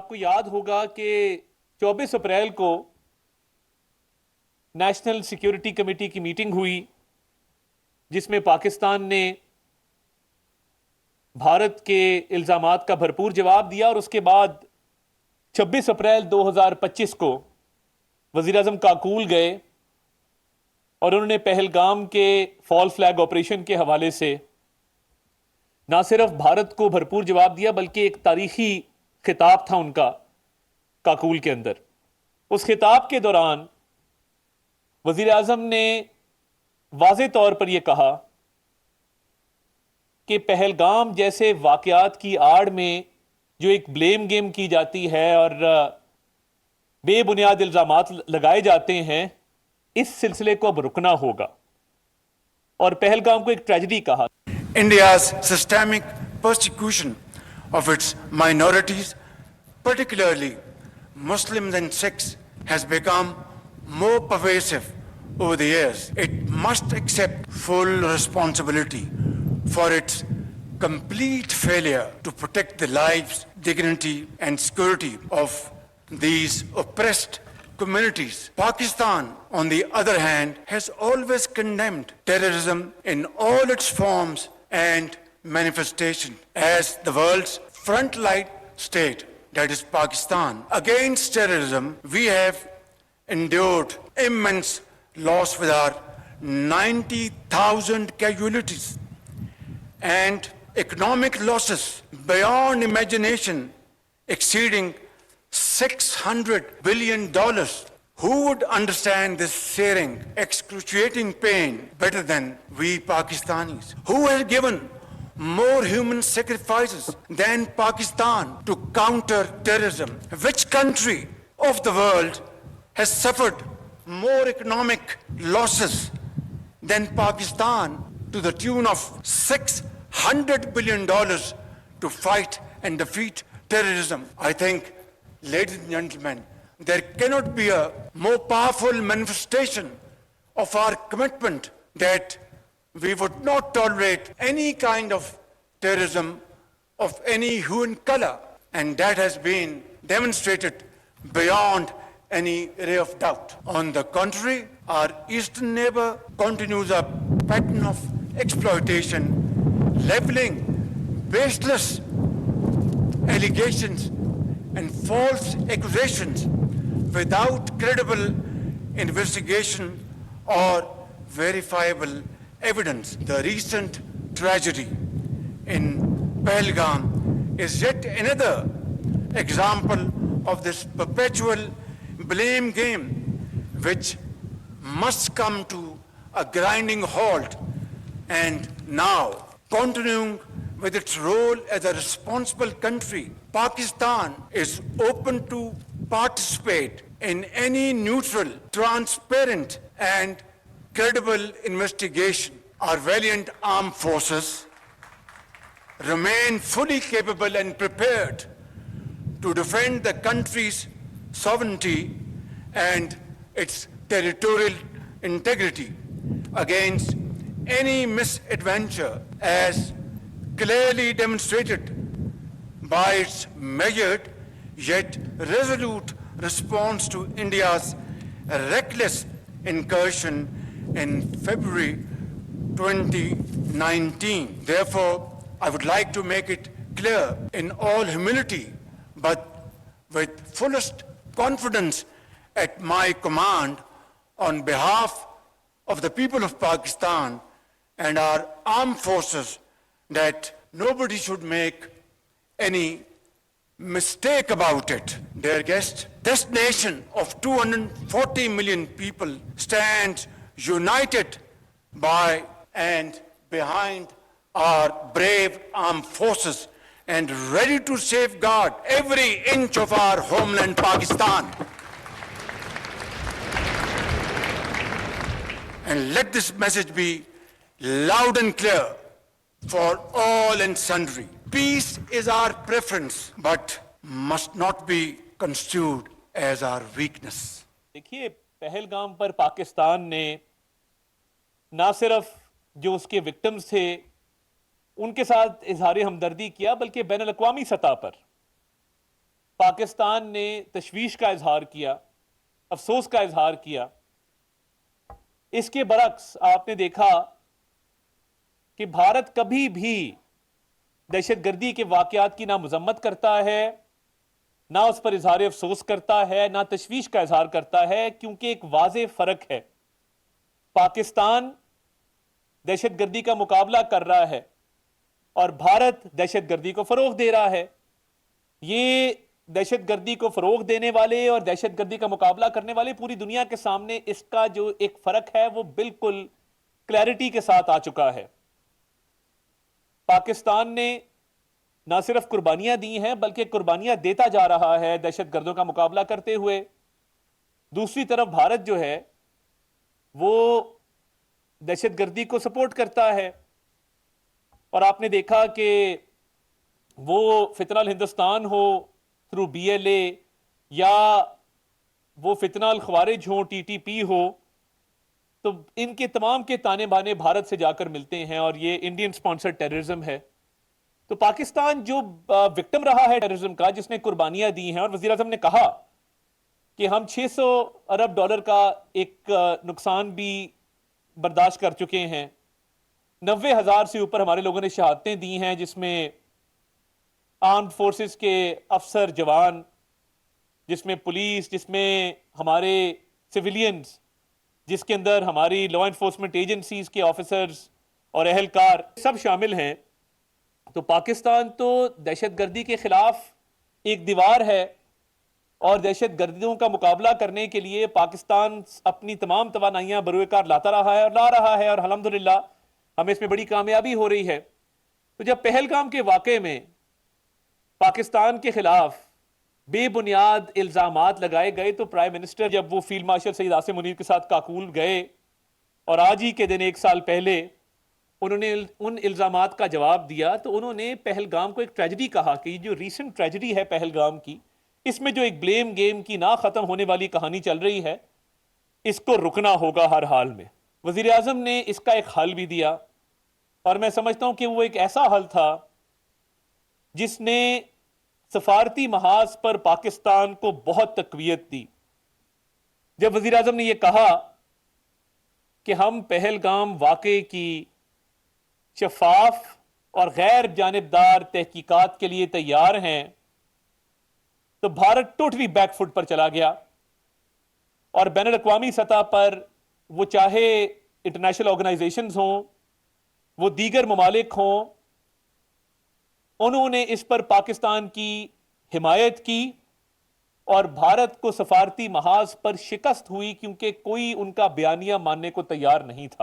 آپ کو یاد ہوگا کہ 24 اپریل کو نیشنل سیکیورٹی کمیٹی کی میٹنگ ہوئی جس میں پاکستان نے بھارت کے الزامات کا بھرپور جواب دیا، اور اس کے بعد 26 اپریل 2025 کو وزیر اعظم کاکول گئے اور انہوں نے پہلگام کے فال فلیگ آپریشن کے حوالے سے نہ صرف بھارت کو بھرپور جواب دیا بلکہ ایک تاریخی خطاب تھا ان کا کاکول کے اندر۔ اس خطاب کے دوران وزیر اعظم نے واضح طور پر یہ کہا کہ پہلگام جیسے واقعات کی آڑ میں جو ایک بلیم گیم کی جاتی ہے اور بے بنیاد الزامات لگائے جاتے ہیں، اس سلسلے کو اب رکنا ہوگا، اور پہلگام کو ایک ٹریجڈی کہا۔ India's systemic persecution of its minorities, particularly Muslims and Sikhs, has become more pervasive over the years. It must accept full responsibility for its complete failure to protect the lives, dignity, and security of these oppressed communities. Pakistan, on the other hand, has always condemned terrorism in all its forms and manifestation as the world's frontline state, that is Pakistan. Against terrorism, we have endured immense loss with our 90,000 casualties and economic losses beyond imagination exceeding $600 billion. Who would understand this searing, excruciating pain better than we Pakistanis? Who has given more human sacrifices than Pakistan to counter terrorism? Which country of the world has suffered more economic losses than Pakistan to the tune of $600 billion to fight and defeat terrorism? I think, ladies and gentlemen, there cannot be a more powerful manifestation of our commitment that we would not tolerate any kind of terrorism of any hue and color, and that has been demonstrated beyond any ray of doubt. On the contrary, our eastern neighbor continues a pattern of exploitation, leveling baseless allegations and false accusations without credible investigation or verifiable evidence. The recent tragedy in Pahalgam is yet another example of this perpetual blame game, which must come to a grinding halt. And now, continuing with its role as a responsible country, Pakistan is open to participate in any neutral, transparent, and credible investigation. Our valiant armed forces remain fully capable and prepared to defend the country's sovereignty and its territorial integrity against any misadventure, as clearly demonstrated by its measured yet resolute response to India's reckless incursion in February 2019. Therefore, I would like to make it clear in all humility, but with fullest confidence at my command, on behalf of the people of Pakistan and our armed forces, that nobody should make any mistake about it. Dear guests, this nation of 240 million people stands united by and behind our brave armed forces and ready to safeguard every inch of our homeland, Pakistan. And let this message be loud and clear for all and sundry. Peace is our preference, but must not be construed as our weakness. دیکھیے، پہلگام پر پاکستان نے نہ صرف جو اس کے victims تھے ان کے ساتھ اظہار ہمدردی کیا، بلکہ بین الاقوامی سطح پر پاکستان نے تشویش کا اظہار کیا، افسوس کا اظہار کیا۔ اس کے برعکس آپ نے دیکھا کہ بھارت کبھی بھی دہشت گردی کے واقعات کی نہ مذمت کرتا ہے، نہ اس پر اظہار افسوس کرتا ہے، نہ تشویش کا اظہار کرتا ہے، کیونکہ ایک واضح فرق ہے۔ پاکستان دہشت گردی کا مقابلہ کر رہا ہے اور بھارت دہشت گردی کو فروغ دے رہا ہے۔ یہ دہشت گردی کو فروغ دینے والے اور دہشت گردی کا مقابلہ کرنے والے پوری دنیا کے سامنے اس کا جو ایک فرق ہے وہ بالکل کلیئرٹی کے ساتھ آ چکا ہے۔ پاکستان نے نہ صرف قربانیاں دی ہیں بلکہ قربانیاں دیتا جا رہا ہے دہشت گردوں کا مقابلہ کرتے ہوئے۔ دوسری طرف بھارت جو ہے وہ دہشت گردی کو سپورٹ کرتا ہے، اور آپ نے دیکھا کہ وہ فتنہ الہندوستان ہو تھرو بی ایل اے، یا وہ فتنہ الخوارج ہو ٹی ٹی پی ہو، تو ان کے تمام کے تانے بانے بھارت سے جا کر ملتے ہیں، اور یہ انڈین سپانسر ٹیررزم ہے۔ تو پاکستان جو وکٹم رہا ہے ٹیررزم کا، جس نے قربانیاں دی ہیں، اور وزیر اعظم نے کہا کہ ہم 600 ارب ڈالر کا ایک نقصان بھی برداشت کر چکے ہیں، 90,000 سے اوپر ہمارے لوگوں نے شہادتیں دی ہیں، جس میں آرمڈ فورسز کے افسر جوان، جس میں پولیس، جس میں ہمارے سیولینز، جس کے اندر ہماری لا انفورسمنٹ ایجنسیز کے آفیسرز اور اہلکار سب شامل ہیں۔ تو پاکستان تو دہشت گردی کے خلاف ایک دیوار ہے، اور دہشت گردیوں کا مقابلہ کرنے کے لیے پاکستان اپنی تمام توانائیاں بروئے کار لاتا رہا ہے اور لا رہا ہے، اور الحمدللہ ہمیں اس میں بڑی کامیابی ہو رہی ہے۔ تو جب پہلگام کے واقعے میں پاکستان کے خلاف بے بنیاد الزامات لگائے گئے تو پرائم منسٹر جب وہ فیلڈ مارشل سید عاصم منیر کے ساتھ کاکول گئے، اور آج ہی کے دن 1 سال پہلے انہوں نے ان الزامات کا جواب دیا، تو انہوں نے پہلگام کو ایک ٹریجڈی کہا کہ یہ جو ریسنٹ ٹریجڈی ہے پہلگام کی، اس میں جو ایک بلیم گیم کی نہ ختم ہونے والی کہانی چل رہی ہے، اس کو رکنا ہوگا ہر حال میں۔ وزیر اعظم نے اس کا ایک حل بھی دیا، اور میں سمجھتا ہوں کہ وہ ایک ایسا حل تھا جس نے سفارتی محاذ پر پاکستان کو بہت تقویت دی۔ جب وزیر اعظم نے یہ کہا کہ ہم پہلگام واقعے کی شفاف اور غیر جانبدار تحقیقات کے لیے تیار ہیں، تو بھارت ٹوٹلی بیک فٹ پر چلا گیا، اور بین الاقوامی سطح پر وہ چاہے انٹرنیشنل آرگنائزیشنز ہوں، وہ دیگر ممالک ہوں، انہوں نے اس پر پاکستان کی حمایت کی، اور بھارت کو سفارتی محاذ پر شکست ہوئی، کیونکہ کوئی ان کا بیانیہ ماننے کو تیار نہیں تھا۔